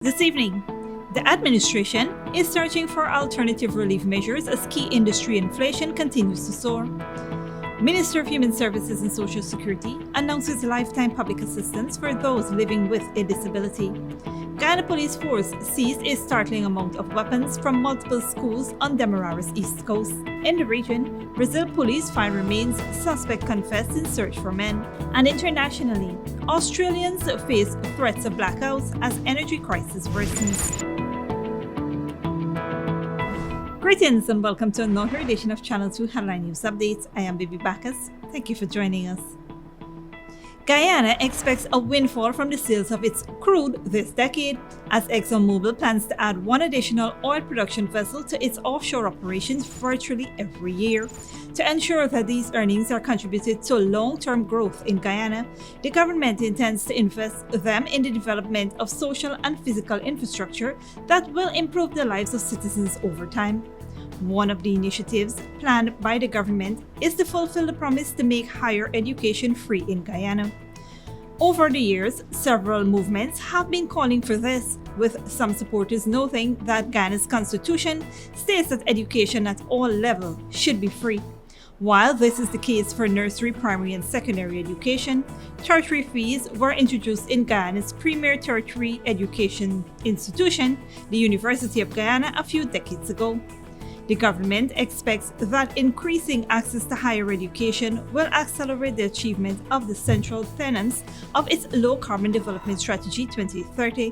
This evening, the administration is searching for alternative relief measures as key industry inflation continues to soar. Minister of Human Services and Social Security announces lifetime public assistance for those living with a disability. Guyana Police Force seized a startling amount of weapons from multiple schools on Demerara's east coast. In the region, Brazil police find remains, suspect confessed in search for men. And internationally, Australians face threats of blackouts as energy crisis worsens. Greetings and welcome to another edition of Channel 2 Headline News Updates. I am Baby Bacchus. Thank you for joining us. Guyana expects a windfall from the sales of its crude this decade as ExxonMobil plans to add one additional oil production vessel to its offshore operations virtually every year. To ensure that these earnings are contributed to long-term growth in Guyana, the government intends to invest them in the development of social and physical infrastructure that will improve the lives of citizens over time. One of the initiatives planned by the government is to fulfill the promise to make higher education free in Guyana. Over the years, several movements have been calling for this, with some supporters noting that Guyana's constitution states that education at all levels should be free. While this is the case for nursery, primary, and secondary education, tertiary fees were introduced in Guyana's premier tertiary education institution, the University of Guyana, a few decades ago. The government expects that increasing access to higher education will accelerate the achievement of the central tenets of its Low-Carbon Development Strategy 2030.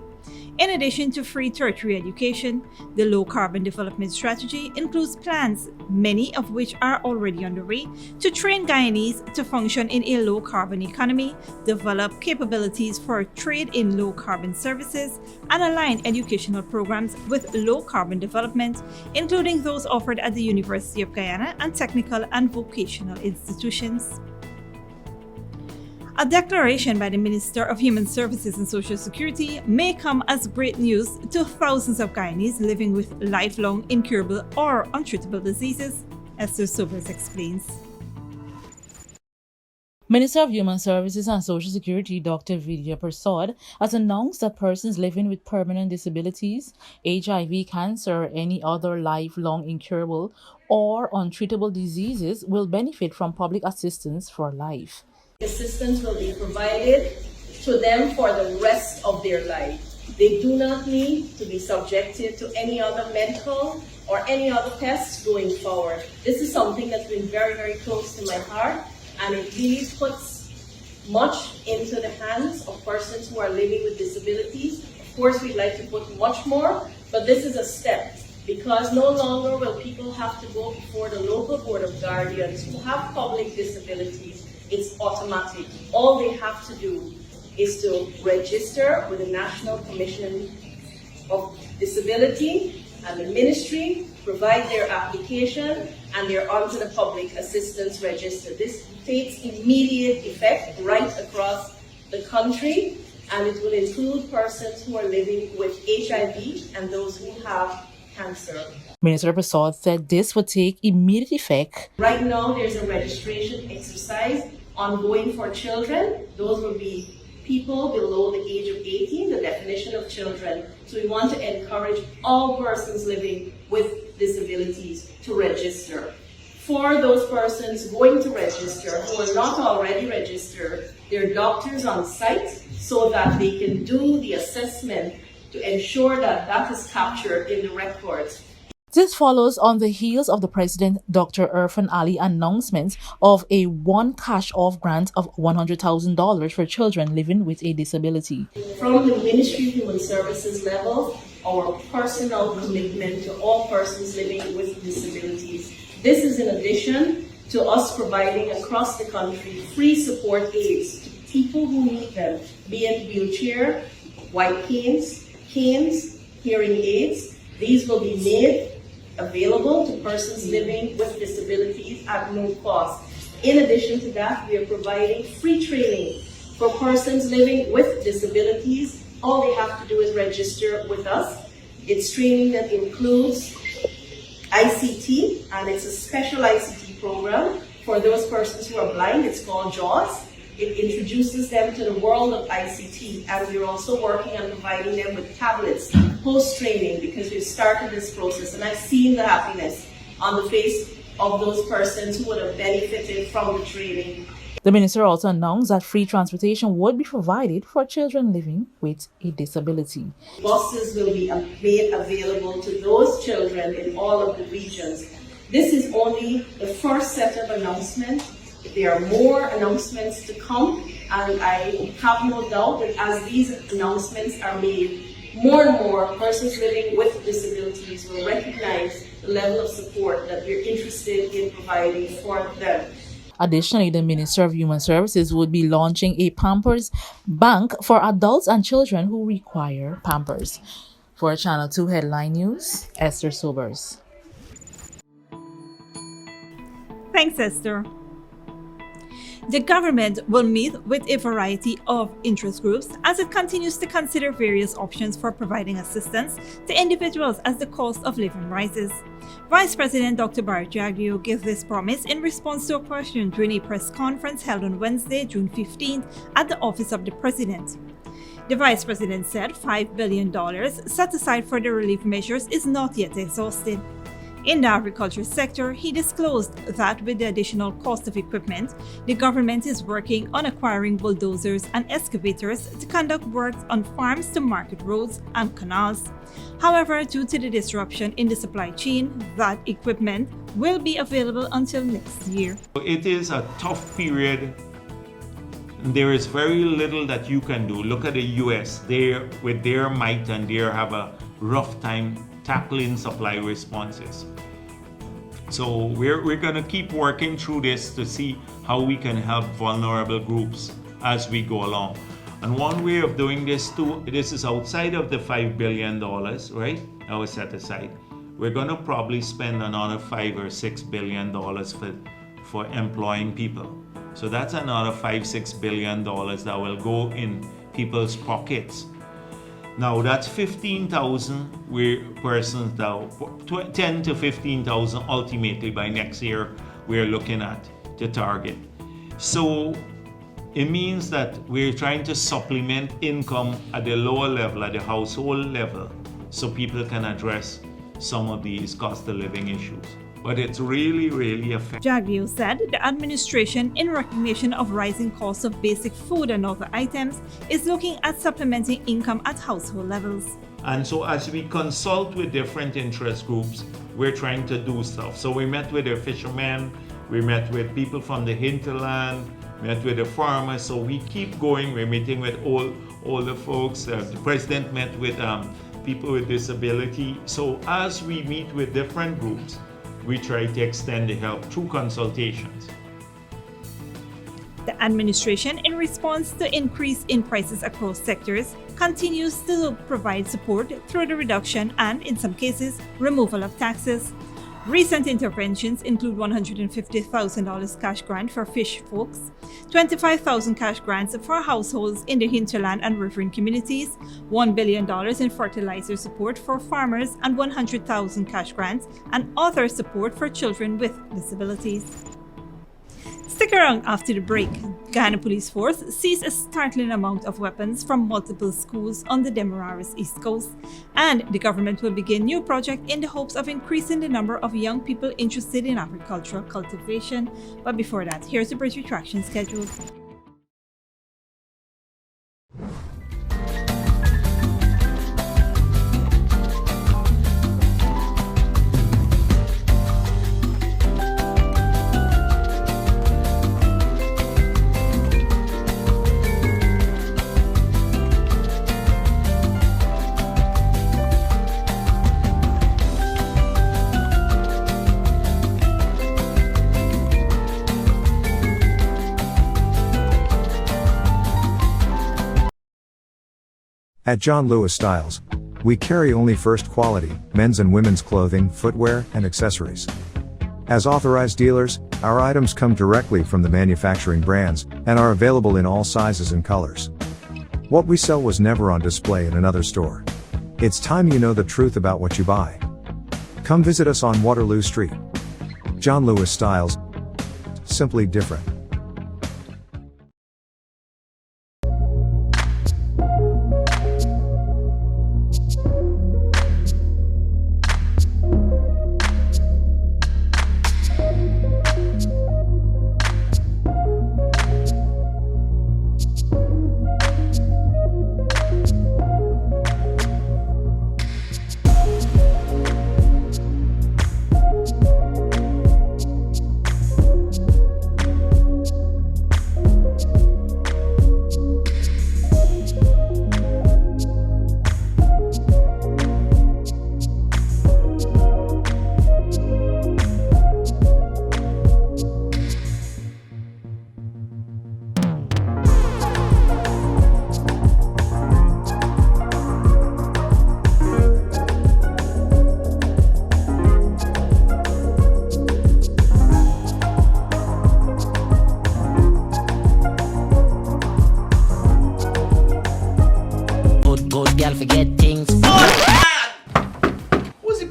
In addition to free tertiary education, the Low-Carbon Development Strategy includes plans, many of which are already underway, to train Guyanese to function in a low-carbon economy, develop capabilities for trade in low-carbon services, and align educational programs with low-carbon development, including those offered at the University of Guyana and technical and vocational institutions. A declaration by the Minister of Human Services and Social Security may come as great news to thousands of Guyanese living with lifelong, incurable, or untreatable diseases, Esther Sobers explains. Minister of Human Services and Social Security Dr. Vidya Prasad has announced that persons living with permanent disabilities, HIV, cancer, or any other lifelong incurable or untreatable diseases will benefit from public assistance for life. Assistance will be provided to them for the rest of their life. They do not need to be subjected to any other medical or any other tests going forward. This is something that's been very, very close to my heart, and it really puts much into the hands of persons who are living with disabilities. Of course, we'd like to put much more, but this is a step, because no longer will people have to go before the local board of guardians who have public disabilities. It's automatic. All they have to do is to register with the National Commission of Disability, and the ministry provide their application, and they're onto the public assistance register. This takes immediate effect right across the country, and it will include persons who are living with HIV and those who have cancer. Minister Prasad said this would take immediate effect. Right now, there's a registration exercise ongoing for children. Those will be people below the age of 18, the definition of children. So we want to encourage all persons living with disabilities to register. For those persons going to register who are not already registered, there are doctors on site so that they can do the assessment to ensure that that is captured in the records. This follows on the heels of the President Dr. Irfan Ali announcement of a one cash-off grant of $100,000 for children living with a disability. From the Ministry of Human Services level, our personal commitment to all persons living with disabilities. This is in addition to us providing across the country free support aids to people who need them, be it wheelchair, white canes, hearing aids. These will be made available to persons living with disabilities at no cost. In addition to that, we are providing free training for persons living with disabilities. All they have to do is register with us. It's training that includes ICT, and it's a special ICT program for those persons who are blind. It's called JAWS. It introduces them to the world of ICT, and we're also working on providing them with tablets, post-training, because we've started this process, and I've seen the happiness on the face of those persons who would have benefited from the training. The minister also announced that free transportation would be provided for children living with a disability. Buses will be made available to those children in all of the regions. This is only the first set of announcements. There are more announcements to come, and I have no doubt that as these announcements are made, more and more persons living with disabilities will recognize the level of support that we're interested in providing for them. Additionally, the Minister of Human Services would be launching a Pampers Bank for adults and children who require Pampers. For Channel 2 Headline News, Esther Sobers. Thanks, Esther. The government will meet with a variety of interest groups as it continues to consider various options for providing assistance to individuals as the cost of living rises. Vice President Dr. Barrett Jagdeo gave this promise in response to a question during a press conference held on Wednesday, June 15th at the Office of the President. The Vice President said $5 billion set aside for the relief measures is not yet exhausted. In the agriculture sector, he disclosed that with the additional cost of equipment, the government is working on acquiring bulldozers and excavators to conduct work on farms to market roads and canals. However, due to the disruption in the supply chain, that equipment will be available until next year. It is a tough period. There is very little that you can do. Look at the US. They, with their might and they have a rough time tackling supply responses. So we're going to keep working through this to see how we can help vulnerable groups as we go along. And one way of doing this too, this is outside of the $5 billion, right? That was set aside. We're going to probably spend another $5 or $6 billion for employing people. So that's another $5-6 billion that will go in people's pockets. Now that's 15,000 persons now, 10 to 15,000 ultimately by next year we're looking at the target. So it means that we're trying to supplement income at the lower level, at the household level, so people can address some of these cost of living issues. But it's really, really effective. Jagdeo said the administration, in recognition of rising costs of basic food and other items, is looking at supplementing income at household levels. And so as we consult with different interest groups, we're trying to do stuff. So we met with the fishermen, we met with people from the hinterland, met with the farmers. So we keep going. We're meeting with all the folks. The president met with people with disability. So as we meet with different groups, we try to extend the help through consultations. The administration, in response to increase in prices across sectors, continues to provide support through the reduction and, in some cases, removal of taxes. Recent interventions include $150,000 cash grant for fish folks, $25,000 cash grants for households in the hinterland and riverine communities, $1 billion in fertilizer support for farmers, and $100,000 cash grants and other support for children with disabilities. Stick around after the break. Guyana Police Force seized a startling amount of weapons from multiple schools on the Demerara's east coast, and the government will begin a new project in the hopes of increasing the number of young people interested in agricultural cultivation. But before that, here's the bridge retraction schedule. At John Lewis Styles, we carry only first quality, men's and women's clothing, footwear, and accessories. As authorized dealers, our items come directly from the manufacturing brands, and are available in all sizes and colors. What we sell was never on display in another store. It's time you know the truth about what you buy. Come visit us on Waterloo Street. John Lewis Styles. Simply different.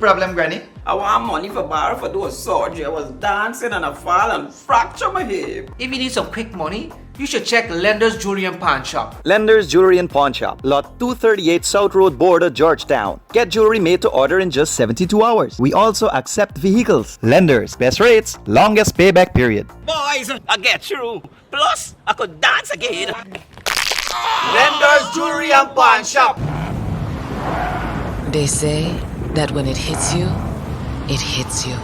problem, Granny? I want money for borrow for those surgery. I was dancing and I fall and fracture my hip. If you need some quick money, you should check Lender's Jewelry and Pawn Shop. Lender's Jewelry and Pawn Shop, Lot 238 South Road Border, Georgetown. Get jewelry made to order in just 72 hours. We also accept vehicles. Lender's, best rates, longest payback period. Boys, I get through. Plus, I could dance again. Lender's Jewelry and Pawn Shop. They say that when it hits you, it hits you.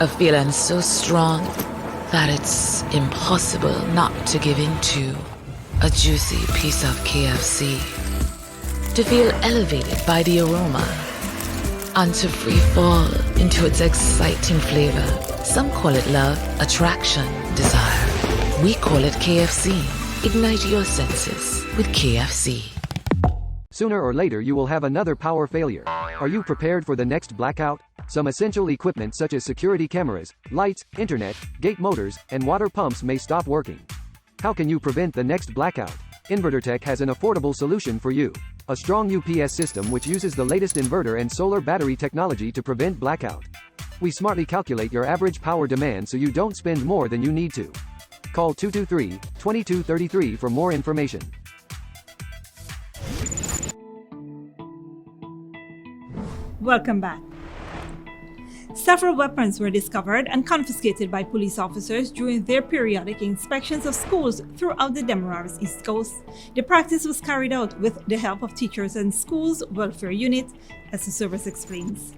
A feeling so strong that it's impossible not to give in to a juicy piece of KFC. To feel elevated by the aroma and to free fall into its exciting flavor. Some call it love, attraction, desire. We call it KFC. Ignite your senses with KFC. Sooner or later you will have another power failure. Are you prepared for the next blackout? Some essential equipment such as security cameras, lights, internet, gate motors, and water pumps may stop working. How can you prevent the next blackout? InverterTech has an affordable solution for you. A strong UPS system which uses the latest inverter and solar battery technology to prevent blackout. We smartly calculate your average power demand so you don't spend more than you need to. Call 223-2233 for more information. Welcome back. Several weapons were discovered and confiscated by police officers during their periodic inspections of schools throughout the Demerara's East Coast. The practice was carried out with the help of teachers and schools welfare unit, as the service explains.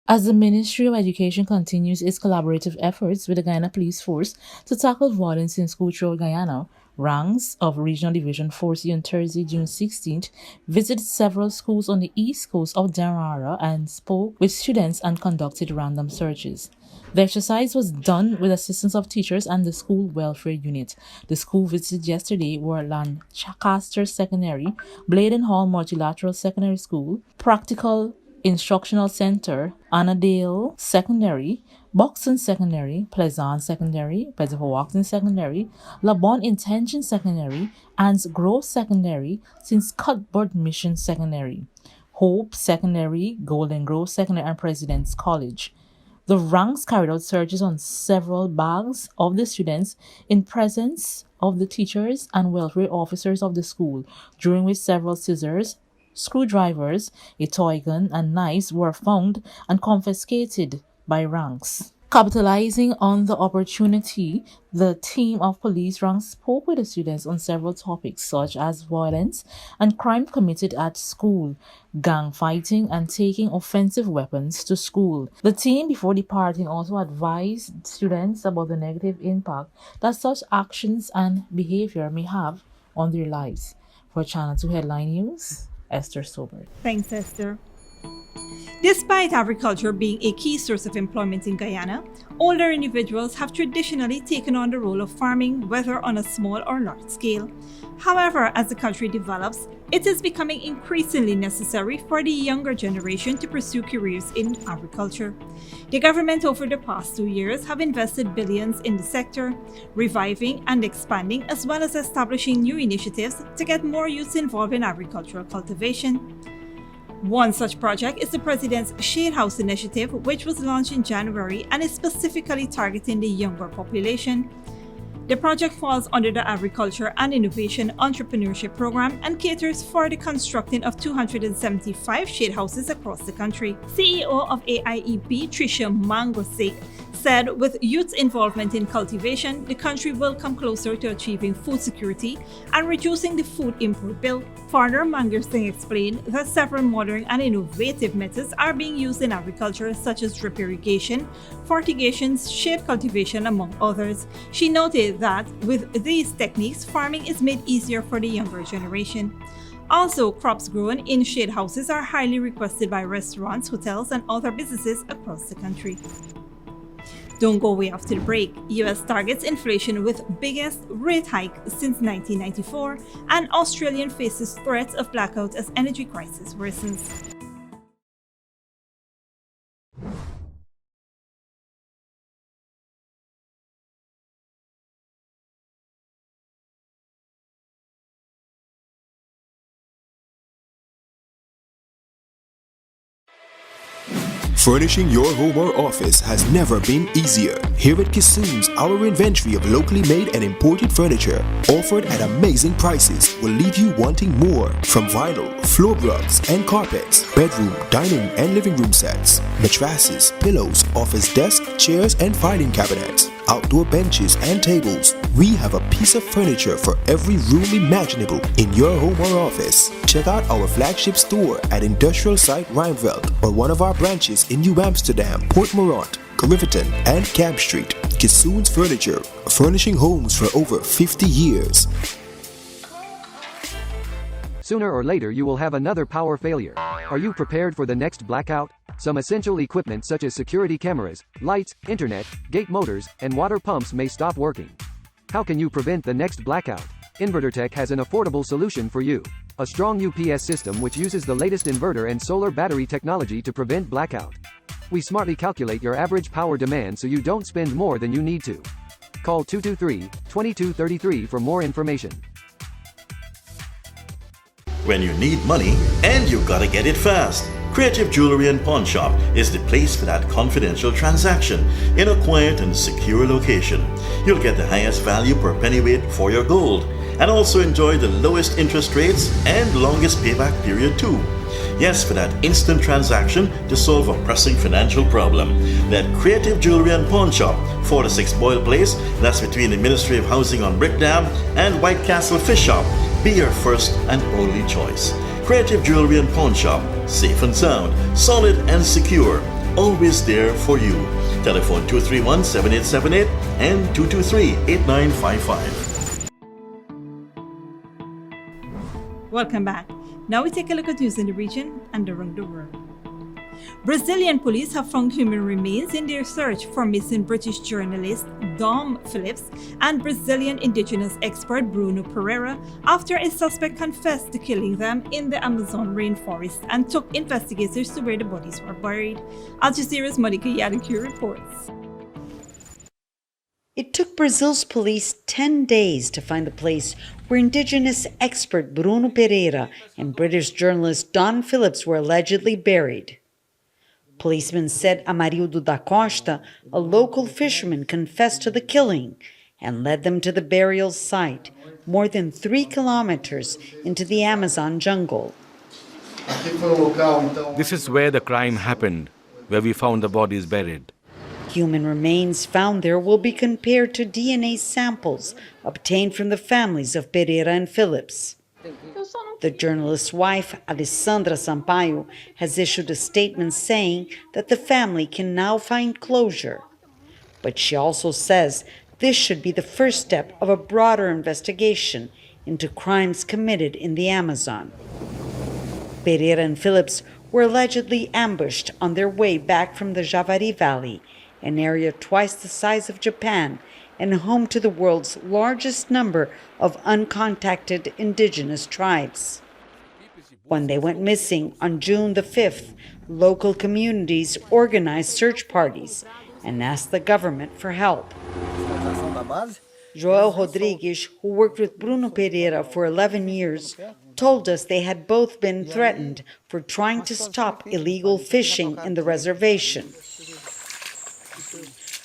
As the Ministry of Education continues its collaborative efforts with the Guyana Police Force to tackle violence in school throughout Guyana, ranks of Regional Division Force on Thursday, June 16th, visited several schools on the east coast of Demerara and spoke with students and conducted random searches. The exercise was done with assistance of teachers and the school welfare unit. The school visited yesterday were Lancaster Secondary, Bladen Hall Multilateral Secondary School, Practical Instructional Center, Annadale Secondary, Buxton Secondary, Pleasant Secondary, Pettifer Secondary, LaBonne Intention Secondary, Anne's Grove Secondary, since Cuthbert Mission Secondary, Hope Secondary, Golden Grove Secondary, and President's College. The ranks carried out searches on several bags of the students in presence of the teachers and welfare officers of the school, during which several scissors, screwdrivers, a toy gun, and knives were found and confiscated by ranks. Capitalizing on the opportunity, the team of police ranks spoke with the students on several topics such as violence and crime committed at school, gang fighting, and taking offensive weapons to school. The team, before departing, also advised students about the negative impact that such actions and behavior may have on their lives. For Channel 2 Headline News, Esther Sobert. Thanks, Esther. Despite agriculture being a key source of employment in Guyana, older individuals have traditionally taken on the role of farming, whether on a small or large scale. However, as the country develops, it is becoming increasingly necessary for the younger generation to pursue careers in agriculture. The government over the past 2 years have invested billions in the sector, reviving and expanding, as well as establishing new initiatives to get more youths involved in agricultural cultivation. One such project is the President's Shade House Initiative, which was launched in January and is specifically targeting the younger population. The project falls under the Agriculture and Innovation Entrepreneurship Program and caters for the constructing of 275 shade houses across the country. CEO of AIEP, Tricia Mangosik, said with youth involvement in cultivation, the country will come closer to achieving food security and reducing the food import bill. Further, Mangosik explained that several modern and innovative methods are being used in agriculture, such as drip irrigation, fertigation, shade cultivation, among others. She noted that with these techniques, farming is made easier for the younger generation. Also, crops grown in shade houses are highly requested by restaurants, hotels, and other businesses across the country. Don't go way after the break. US targets inflation with biggest rate hike since 1994, and Australian faces threats of blackout as energy crisis worsens. Furnishing your home or office has never been easier. Here at Kissoon's, our inventory of locally made and imported furniture, offered at amazing prices, will leave you wanting more. From vinyl, floor rugs and carpets, bedroom, dining and living room sets, mattresses, pillows, office desk, chairs and filing cabinets, outdoor benches and tables. We have a piece of furniture for every room imaginable in your home or office. Check out our flagship store at Industrial Site Rijnveld or one of our branches in New Amsterdam, Port Morant, Riverton and Camp Street. Kissoon's Furniture, furnishing homes for over 50 years. Sooner or later you will have another power failure. Are you prepared for the next blackout? Some essential equipment such as security cameras, lights, internet, gate motors, and water pumps may stop working. How can you prevent the next blackout? InverterTech has an affordable solution for you. A strong UPS system which uses the latest inverter and solar battery technology to prevent blackout. We smartly calculate your average power demand so you don't spend more than you need to. Call 223-2233 for more information. When you need money and you gotta get it fast, Creative Jewelry and Pawn Shop is the place for that confidential transaction in a quiet and secure location. You'll get the highest value per pennyweight for your gold and also enjoy the lowest interest rates and longest payback period too. Yes, for that instant transaction to solve a pressing financial problem. That Creative Jewelry and Pawn Shop, 46 Boyle Place, that's between the Ministry of Housing on Brick Dam and White Castle Fish Shop. Be your first and only choice. Creative Jewelry and Pawn Shop, safe and sound, solid and secure, always there for you. Telephone 231-7878 and 223-8955. Welcome back. Now we take a look at news in the region and around the world. Brazilian police have found human remains in their search for missing British journalist Dom Phillips and Brazilian indigenous expert Bruno Pereira after a suspect confessed to killing them in the Amazon rainforest and took investigators to where the bodies were buried. Al Jazeera's Monica Yadikir reports. It took Brazil's police 10 days to find the place where indigenous expert Bruno Pereira and British journalist Don Phillips were allegedly buried. Policemen said Amarildo da Costa, a local fisherman, confessed to the killing and led them to the burial site, more than 3 kilometers into the Amazon jungle. This is where the crime happened, where we found the bodies buried. Human remains found there will be compared to DNA samples obtained from the families of Pereira and Phillips. The journalist's wife, Alessandra Sampaio, has issued a statement saying that the family can now find closure. But she also says this should be the first step of a broader investigation into crimes committed in the Amazon. Pereira and Phillips were allegedly ambushed on their way back from the Javari Valley, an area twice the size of Japan and home to the world's largest number of uncontacted indigenous tribes. When they went missing on June the 5th, local communities organized search parties and asked the government for help. Joel Rodrigues, who worked with Bruno Pereira for 11 years, told us they had both been threatened for trying to stop illegal fishing in the reservation.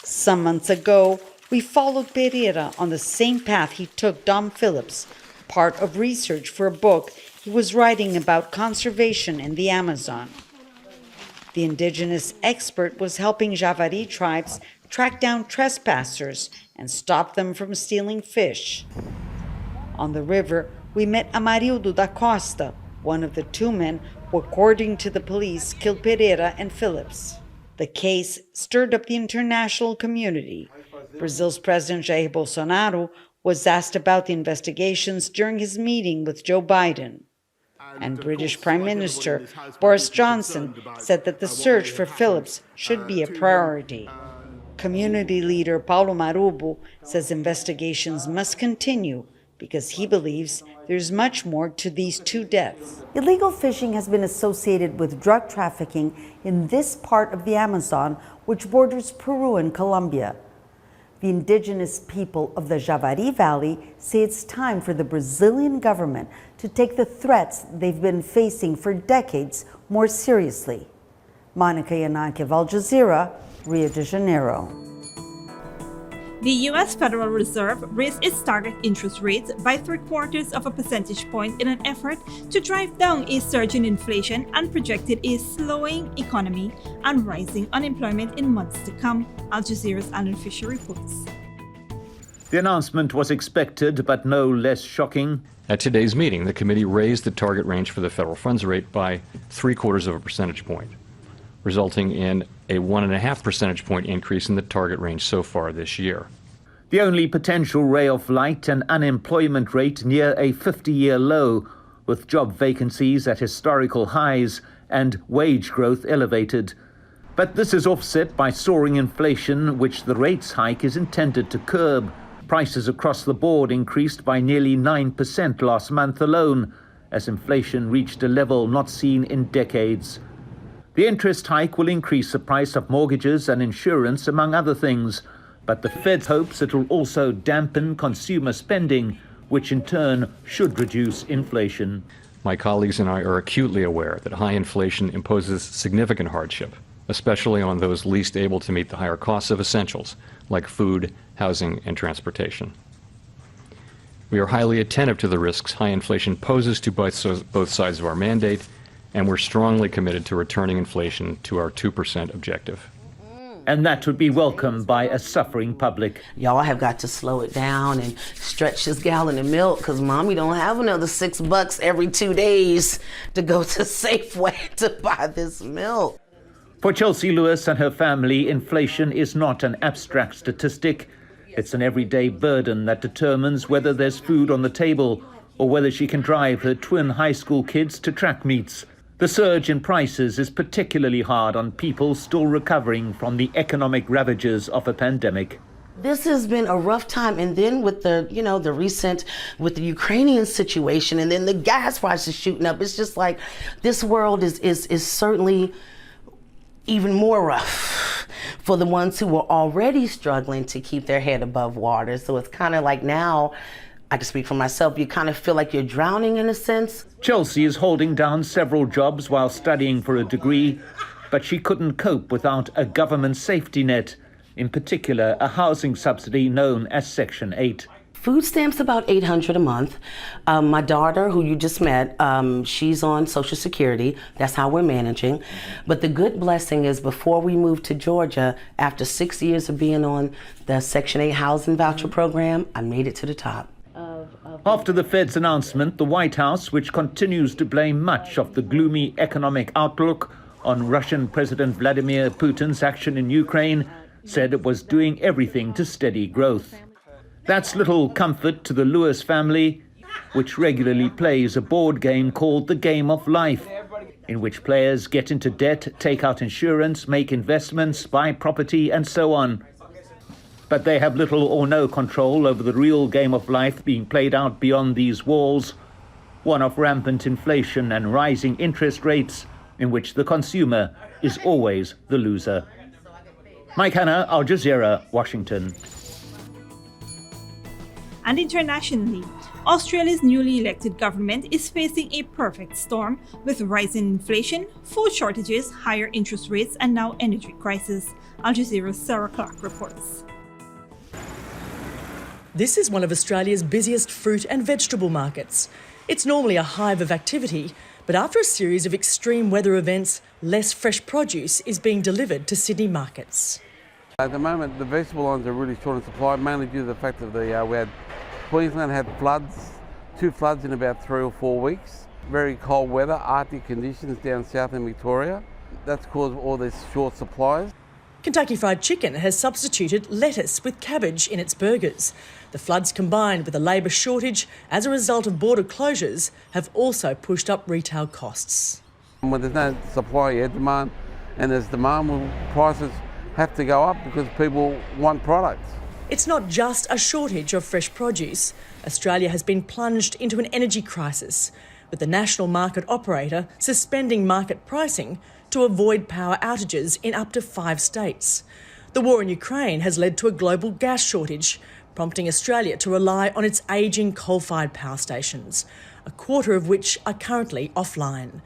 Some months ago, we followed Pereira on the same path he took Dom Phillips, part of research for a book he was writing about conservation in the Amazon. The indigenous expert was helping Javari tribes track down trespassers and stop them from stealing fish. On the river, we met Amarildo da Costa, one of the 2 men who, according to the police, killed Pereira and Phillips. The case stirred up the international community. Brazil's President Jair Bolsonaro was asked about the investigations during his meeting with Joe Biden. And British Prime Minister Boris Johnson said that the search for Phillips should be a priority. Community leader Paulo Marubo says investigations must continue because he believes there's much more to these 2 deaths. Illegal fishing has been associated with drug trafficking in this part of the Amazon, which borders Peru and Colombia. The indigenous people of the Javari Valley say it's time for the Brazilian government to take the threats they've been facing for decades more seriously. Monica Yanaki of Al Jazeera, Rio de Janeiro. The U.S. Federal Reserve raised its target interest rates by 3/4 of a percentage point in an effort to drive down a surge in inflation and projected a slowing economy and rising unemployment in months to come, Al Jazeera's Alan Fisher reports. The announcement was expected, but no less shocking. At today's meeting, the committee raised the target range for the federal funds rate by 3/4 of a percentage point, resulting in a 1.5 percentage point increase in the target range so far this year. The only potential ray of light, an unemployment rate near a 50-year low, with job vacancies at historical highs and wage growth elevated. But this is offset by soaring inflation, which the rates hike is intended to curb. Prices across the board increased by nearly 9% last month alone, as inflation reached a level not seen in decades. The interest hike will increase the price of mortgages and insurance, among other things, but the Fed hopes it will also dampen consumer spending, which in turn should reduce inflation. My colleagues and I are acutely aware that high inflation imposes significant hardship, especially on those least able to meet the higher costs of essentials, like food, housing, and transportation. We are highly attentive to the risks high inflation poses to both sides of our mandate, and we're strongly committed to returning inflation to our 2% objective. And that would be welcomed by a suffering public. Y'all have got to slow it down and stretch this gallon of milk, because mommy don't have another $6 every 2 days to go to Safeway to buy this milk. For Chelsea Lewis and her family, inflation is not an abstract statistic. It's an everyday burden that determines whether there's food on the table or whether she can drive her twin high school kids to track meets. The surge in prices is particularly hard on people still recovering from the economic ravages of a pandemic. This has been a rough time, and then with the recent, with the Ukrainian situation, and then the gas prices shooting up, it's just like this world is certainly even more rough for the ones who were already struggling to keep their head above water. So it's kind of like now, I can speak for myself, you kind of feel like you're drowning in a sense. Chelsea is holding down several jobs while studying for a degree, but she couldn't cope without a government safety net, in particular a housing subsidy known as Section 8. Food stamps about $800 a month. My daughter, who you just met, she's on Social Security. That's how we're managing. But the good blessing is before we moved to Georgia, after 6 years of being on the Section 8 housing voucher program, I made it to the top. After the Fed's announcement, the White House, which continues to blame much of the gloomy economic outlook on Russian President Vladimir Putin's action in Ukraine, said it was doing everything to steady growth. That's little comfort to the Lewis family, which regularly plays a board game called the Game of Life, in which players get into debt, take out insurance, make investments, buy property, and so on. But they have little or no control over the real game of life being played out beyond these walls, one of rampant inflation and rising interest rates, in which the consumer is always the loser. Mike Hanna, Al Jazeera, Washington. And internationally, Australia's newly elected government is facing a perfect storm with rising inflation, food shortages, higher interest rates, and now energy crisis. Al Jazeera's Sarah Clark reports. This is one of Australia's busiest fruit and vegetable markets. It's normally a hive of activity, but after a series of extreme weather events, less fresh produce is being delivered to Sydney markets. At the moment, the vegetable lines are really short in supply, mainly due to the fact that we had Queensland had floods, 2 floods in about 3 or 4 weeks. Very cold weather, Arctic conditions down south in Victoria. That's caused all these short supplies. Kentucky Fried Chicken has substituted lettuce with cabbage in its burgers. The floods combined with a labour shortage as a result of border closures have also pushed up retail costs. When there's no supply, you have demand, and there's demand, prices have to go up because people want products. It's not just a shortage of fresh produce. Australia has been plunged into an energy crisis, with the national market operator suspending market pricing to avoid power outages in up to 5 states. The war in Ukraine has led to a global gas shortage, prompting Australia to rely on its ageing coal-fired power stations, a quarter of which are currently offline.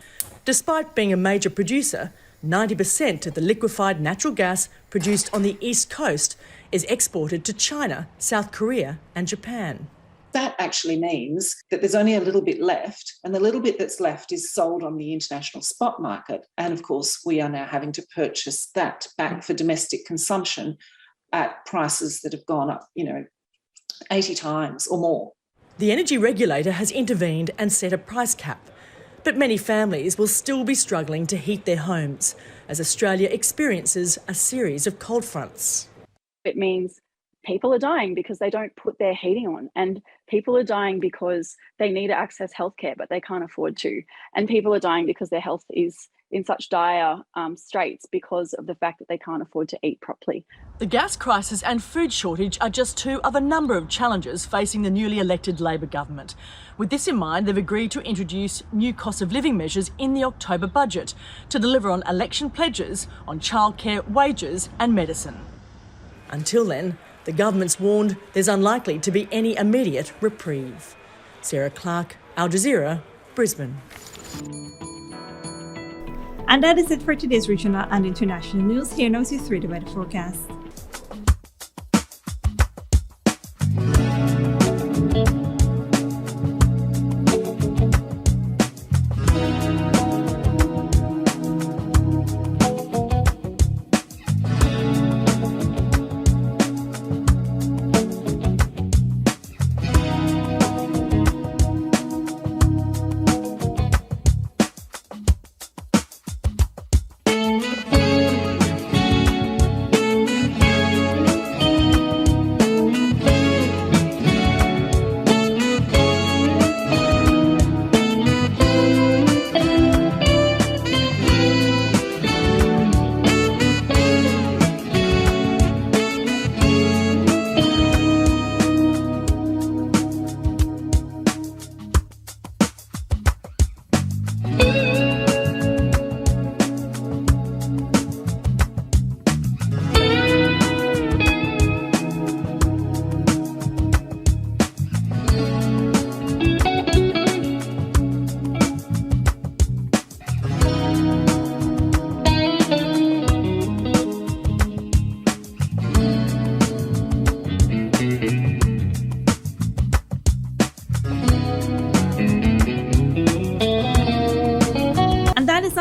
Despite being a major producer, 90% of the liquefied natural gas produced on the East Coast is exported to China, South Korea and Japan. That actually means that there's only a little bit left, and the little bit that's left is sold on the international spot market. And of course, we are now having to purchase that back for domestic consumption at prices that have gone up, 80 times or more. The energy regulator has intervened and set a price cap, but many families will still be struggling to heat their homes as Australia experiences a series of cold fronts. It means people are dying because they don't put their heating on, and people are dying because they need to access healthcare but they can't afford to, and people are dying because their health is in such dire straits because of the fact that they can't afford to eat properly. The gas crisis and food shortage are just two of a number of challenges facing the newly elected Labor government. With this in mind, they've agreed to introduce new cost of living measures in the October budget to deliver on election pledges on childcare, wages and medicine. Until then, the government's warned there's unlikely to be any immediate reprieve. Sarah Clark, Al Jazeera, Brisbane. And that is it for today's regional and international news. Here now is your 3-day weather forecast.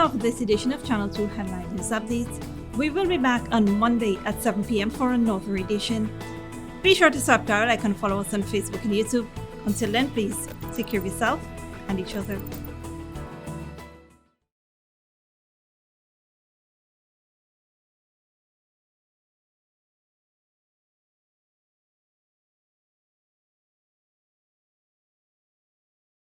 For this edition of Channel 2 Headline News Updates. We will be back on Monday at 7 p.m. for another edition. Be sure to subscribe, like and follow us on Facebook and YouTube. Until then, please take care of yourself and each other.